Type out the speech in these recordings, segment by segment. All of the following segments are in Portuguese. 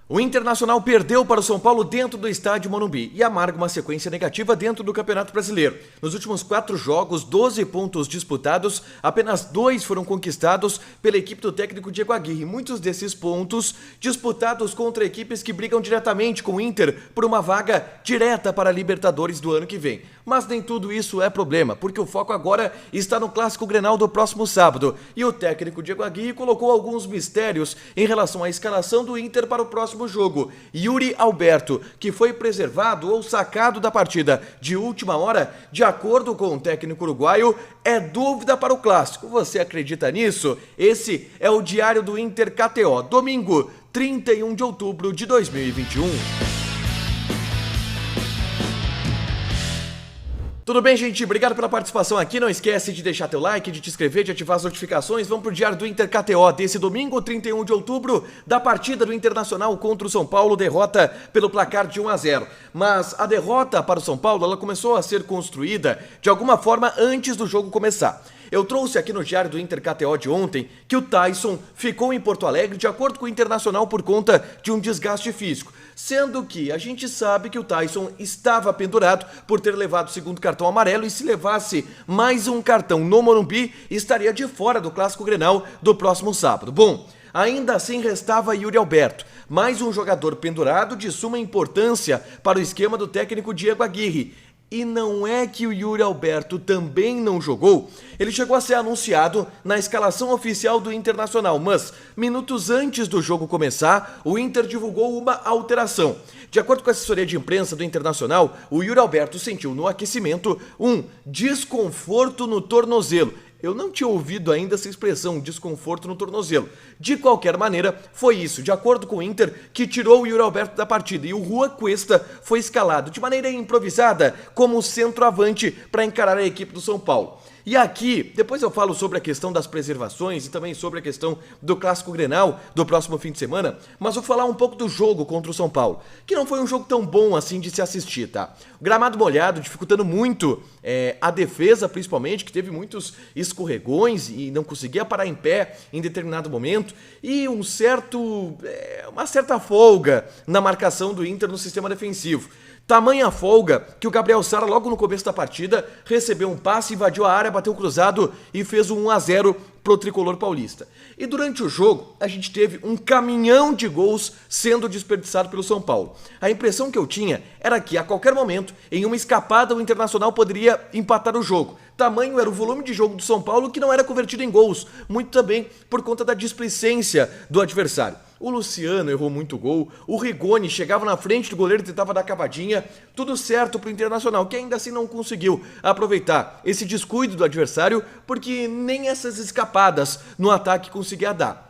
O Internacional perdeu para o São Paulo dentro do estádio Morumbi e amarga uma sequência negativa dentro do Campeonato Brasileiro. Nos últimos 4 jogos, 12 pontos disputados, apenas 2 foram conquistados pela equipe do técnico Diego Aguirre. Muitos desses pontos disputados contra equipes que brigam diretamente com o Inter por uma vaga direta para a Libertadores do ano que vem. Mas nem tudo isso é problema, porque o foco agora está no Clássico Grenal do próximo sábado. E o técnico Diego Aguirre colocou alguns mistérios em relação à escalação do Inter para o próximo jogo. Yuri Alberto, que foi preservado ou sacado da partida de última hora, de acordo com o técnico uruguaio, é dúvida para o clássico. Você acredita nisso? Esse é o Diário do Inter KTO, domingo, 31 de outubro de 2021. Tudo bem, gente? Obrigado pela participação aqui. Não esquece de deixar teu like, de te inscrever, de ativar as notificações. Vamos pro Diário do Inter KTO desse domingo, 31 de outubro, da partida do Internacional contra o São Paulo, derrota pelo placar de 1-0. Mas a derrota para o São Paulo, ela começou a ser construída de alguma forma antes do jogo começar. Eu trouxe aqui no Diário do Inter KTO de ontem que o Taison ficou em Porto Alegre de acordo com o Internacional por conta de um desgaste físico, sendo que a gente sabe que o Taison estava pendurado por ter levado o segundo cartão amarelo e se levasse mais um cartão no Morumbi, estaria de fora do Clássico Grenal do próximo sábado. Bom, ainda assim restava Yuri Alberto, mais um jogador pendurado de suma importância para o esquema do técnico Diego Aguirre. E não é que o Yuri Alberto também não jogou, ele chegou a ser anunciado na escalação oficial do Internacional, mas minutos antes do jogo começar, o Inter divulgou uma alteração. De acordo com a assessoria de imprensa do Internacional, o Yuri Alberto sentiu no aquecimento um desconforto no tornozelo. Eu não tinha ouvido ainda essa expressão, desconforto no tornozelo. De qualquer maneira, foi isso, de acordo com o Inter, que tirou o Yuri Alberto da partida. E o Rua Cuesta foi escalado de maneira improvisada como centroavante para encarar a equipe do São Paulo. E aqui, depois eu falo sobre a questão das preservações e também sobre a questão do Clássico Grenal do próximo fim de semana, mas vou falar um pouco do jogo contra o São Paulo, que não foi um jogo tão bom assim de se assistir, tá? O gramado molhado, dificultando muito a defesa, principalmente, que teve muitos escorregões e não conseguia parar em pé em determinado momento, e uma certa folga na marcação do Inter no sistema defensivo. Tamanha folga que o Gabriel Sara, logo no começo da partida, recebeu um passe, invadiu a área, bateu cruzado e fez um 1-0 pro tricolor paulista. E durante o jogo, a gente teve um caminhão de gols sendo desperdiçado pelo São Paulo. A impressão que eu tinha era que, a qualquer momento, em uma escapada, o Internacional poderia empatar o jogo. Tamanho era o volume de jogo do São Paulo que não era convertido em gols, muito também por conta da displicência do adversário. O Luciano errou muito gol, o Rigoni chegava na frente do goleiro e tentava dar cavadinha, tudo certo pro Internacional, que ainda assim não conseguiu aproveitar esse descuido do adversário, porque nem essas escapadas no ataque conseguia dar.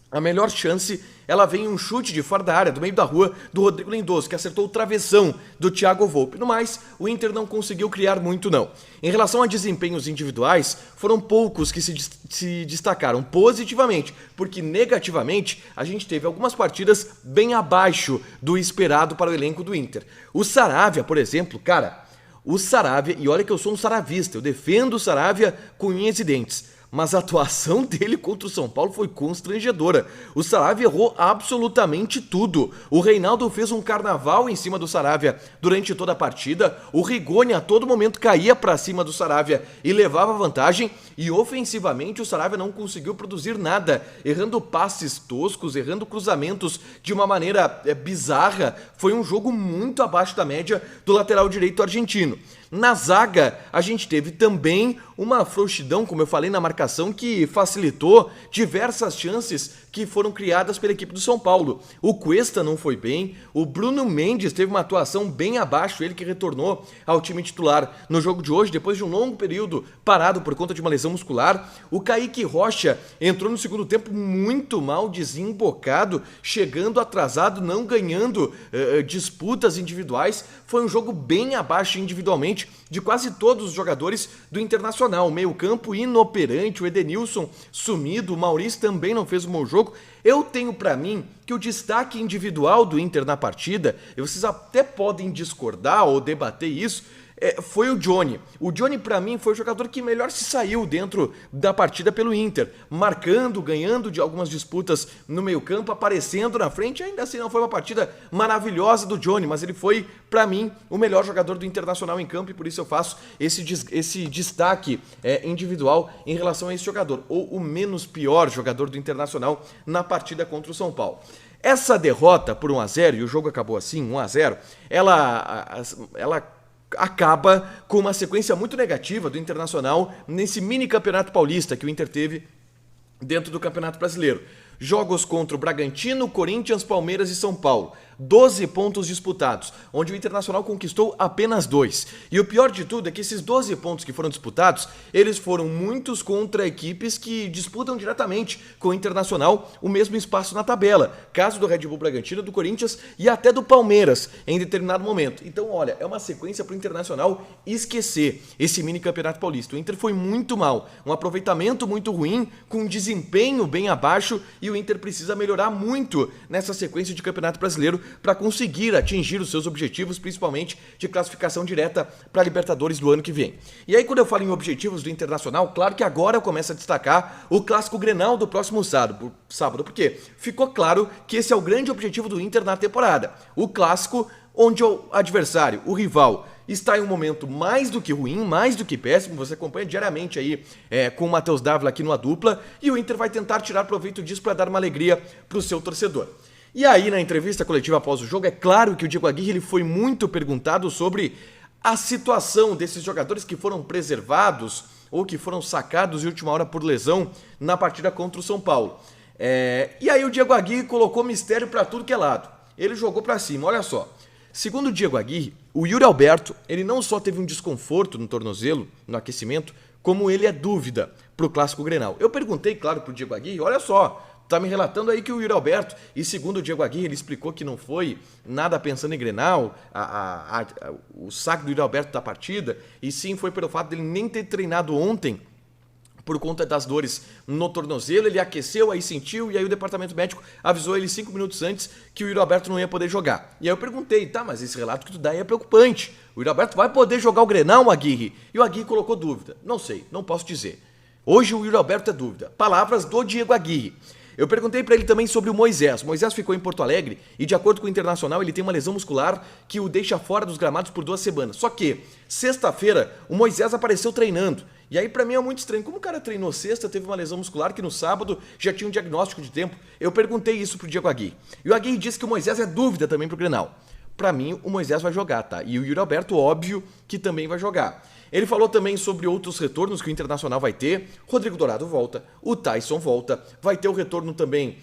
A melhor chance, ela vem em um chute de fora da área, do meio da rua, do Rodrigo Lindoso, que acertou o travessão do Thiago Volpi. No mais, o Inter não conseguiu criar muito, não. Em relação a desempenhos individuais, foram poucos que se destacaram positivamente, porque negativamente a gente teve algumas partidas bem abaixo do esperado para o elenco do Inter. O Saravia, por exemplo, cara, o Saravia, e olha que eu sou um saravista, eu defendo o Saravia com unhas e dentes, mas a atuação dele contra o São Paulo foi constrangedora. O Saravia errou absolutamente tudo. O Reinaldo fez um carnaval em cima do Saravia durante toda a partida. O Rigoni a todo momento caía para cima do Saravia e levava vantagem. E ofensivamente o Saravia não conseguiu produzir nada, errando passes toscos, errando cruzamentos de uma maneira bizarra. Foi um jogo muito abaixo da média do lateral direito argentino. Na zaga, a gente teve também uma frouxidão, como eu falei, na marcação, que facilitou diversas chances que foram criadas pela equipe do São Paulo. O Cuesta não foi bem, o Bruno Mendes teve uma atuação bem abaixo, ele que retornou ao time titular no jogo de hoje, depois de um longo período parado por conta de uma lesão muscular. O Kaique Rocha entrou no segundo tempo muito mal desembocado, chegando atrasado, não ganhando disputas individuais. Foi um jogo bem abaixo individualmente de quase todos os jogadores do Internacional. O meio-campo inoperante, o Edenilson sumido, o Maurício também não fez um bom jogo. Eu tenho pra mim que o destaque individual do Inter na partida, e vocês até podem discordar ou debater isso, foi o Johnny. O Johnny, pra mim, foi o jogador que melhor se saiu dentro da partida pelo Inter, marcando, ganhando de algumas disputas no meio-campo, aparecendo na frente. Ainda assim, não foi uma partida maravilhosa do Johnny, mas ele foi, pra mim, o melhor jogador do Internacional em campo, e por isso eu faço esse destaque individual em relação a esse jogador, ou o menos pior jogador do Internacional na partida contra o São Paulo. Essa derrota por 1-0, e o jogo acabou assim, 1-0, ela acaba com uma sequência muito negativa do Internacional nesse mini campeonato paulista que o Inter teve dentro do Campeonato Brasileiro. Jogos contra o Bragantino, Corinthians, Palmeiras e São Paulo. 12 pontos disputados, onde o Internacional conquistou apenas 2. E o pior de tudo é que esses 12 pontos que foram disputados, eles foram muitos contra equipes que disputam diretamente com o Internacional o mesmo espaço na tabela. Caso do Red Bull Bragantino, do Corinthians e até do Palmeiras em determinado momento. Então, olha, é uma sequência para o Internacional esquecer esse mini campeonato paulista. O Inter foi muito mal, um aproveitamento muito ruim, com um desempenho bem abaixo, e o Inter precisa melhorar muito nessa sequência de Campeonato Brasileiro para conseguir atingir os seus objetivos, principalmente de classificação direta para a Libertadores do ano que vem. E aí, quando eu falo em objetivos do Internacional, claro que agora eu começo a destacar o Clássico Grenal do próximo sábado, porque ficou claro que esse é o grande objetivo do Inter na temporada. O Clássico, onde o adversário, o rival, está em um momento mais do que ruim, mais do que péssimo. Você acompanha diariamente aí com o Matheus Dávila aqui numa dupla, e o Inter vai tentar tirar proveito disso para dar uma alegria para o seu torcedor. E aí, na entrevista coletiva após o jogo, é claro que o Diego Aguirre ele foi muito perguntado sobre a situação desses jogadores que foram preservados ou que foram sacados de última hora por lesão na partida contra o São Paulo. E aí o Diego Aguirre colocou mistério para tudo que é lado. Ele jogou para cima, olha só. Segundo o Diego Aguirre, o Yuri Alberto, ele não só teve um desconforto no tornozelo, no aquecimento, como ele é dúvida para o Clássico Grenal. Eu perguntei, claro, para o Diego Aguirre, olha só, tá me relatando aí que o Yuri Alberto, e segundo o Diego Aguirre, ele explicou que não foi nada pensando em Grenal, o saque do Yuri Alberto da partida, e sim foi pelo fato dele nem ter treinado ontem, por conta das dores no tornozelo. Ele aqueceu, aí sentiu, e aí o departamento médico avisou ele 5 minutos antes que o Yuri Alberto não ia poder jogar. E aí eu perguntei, tá, mas esse relato que tu dá aí é preocupante. O Yuri Alberto vai poder jogar o Grenal, Aguirre? E o Aguirre colocou dúvida. Não sei, não posso dizer. Hoje o Yuri Alberto é dúvida. Palavras do Diego Aguirre. Eu perguntei para ele também sobre o Moisés. O Moisés ficou em Porto Alegre e, de acordo com o Internacional, ele tem uma lesão muscular que o deixa fora dos gramados por 2 semanas. Só que, sexta-feira, o Moisés apareceu treinando. E aí, pra mim, é muito estranho. Como o cara treinou sexta, teve uma lesão muscular que no sábado já tinha um diagnóstico de tempo? Eu perguntei isso pro Diego Aguirre. E o Aguirre disse que o Moisés é dúvida também pro Grenal. Pra mim, o Moisés vai jogar, tá? E o Yuri Alberto, óbvio, que também vai jogar. Ele falou também sobre outros retornos que o Internacional vai ter. Rodrigo Dourado volta, o Tyson volta, vai ter o retorno também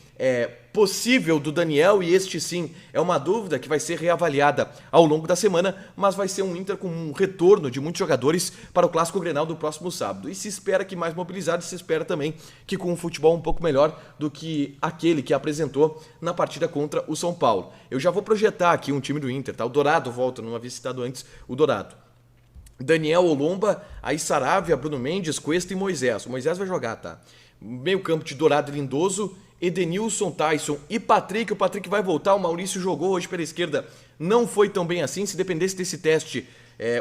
possível do Daniel, e este sim é uma dúvida que vai ser reavaliada ao longo da semana, mas vai ser um Inter com um retorno de muitos jogadores para o Clássico Grenal do próximo sábado. E se espera que mais mobilizado, se espera também que com um futebol um pouco melhor do que aquele que apresentou na partida contra o São Paulo. Eu já vou projetar aqui um time do Inter, tá? O Dourado volta, não havia citado antes o Dourado. Daniel, Olomba, aí Saravia, Bruno Mendes, Cuesta e Moisés. O Moisés vai jogar, tá? Meio campo de Dourado e Lindoso, Edenilson, Tyson e Patrick. O Patrick vai voltar, o Maurício jogou hoje pela esquerda, não foi tão bem assim. Se dependesse desse teste,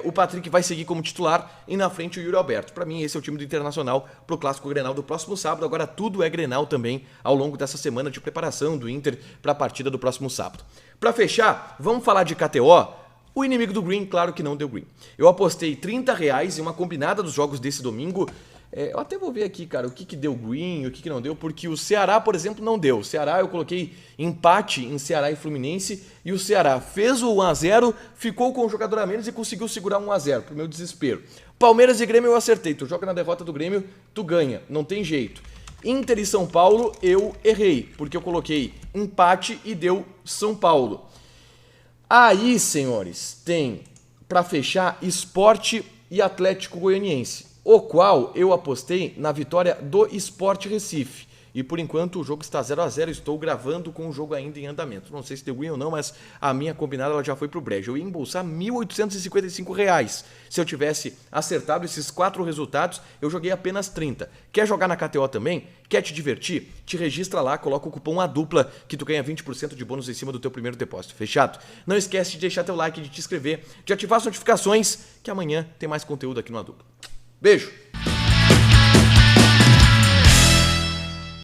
o Patrick vai seguir como titular, e na frente o Yuri Alberto. Para mim, esse é o time do Internacional pro Clássico Grenal do próximo sábado. Agora tudo é Grenal também ao longo dessa semana de preparação do Inter para a partida do próximo sábado. Para fechar, vamos falar de KTO. O inimigo do Green, claro que não deu Green. Eu apostei R$30 em uma combinada dos jogos desse domingo. Eu até vou ver aqui, cara, o que deu Green, o que não deu, porque o Ceará, por exemplo, não deu. O Ceará, eu coloquei empate em Ceará e Fluminense, e o Ceará fez o 1-0, ficou com um jogador a menos e conseguiu segurar 1-0, pro meu desespero. Palmeiras e Grêmio eu acertei. Tu joga na derrota do Grêmio, tu ganha, não tem jeito. Inter e São Paulo eu errei, porque eu coloquei empate e deu São Paulo. Aí, senhores, tem, para fechar, Sport e Atlético Goianiense, o qual eu apostei na vitória do Sport Recife. E por enquanto o jogo está 0-0, estou gravando com o jogo ainda em andamento. Não sei se deu win ou não, mas a minha combinada ela já foi pro brejo. Eu ia embolsar R$ 1.855. Se eu tivesse acertado esses 4 resultados, eu joguei apenas 30. Quer jogar na KTO também? Quer te divertir? Te registra lá, coloca o cupom ADUPLA que tu ganha 20% de bônus em cima do teu primeiro depósito. Fechado? Não esquece de deixar teu like, de te inscrever, de ativar as notificações, que amanhã tem mais conteúdo aqui no ADUPLA. Beijo!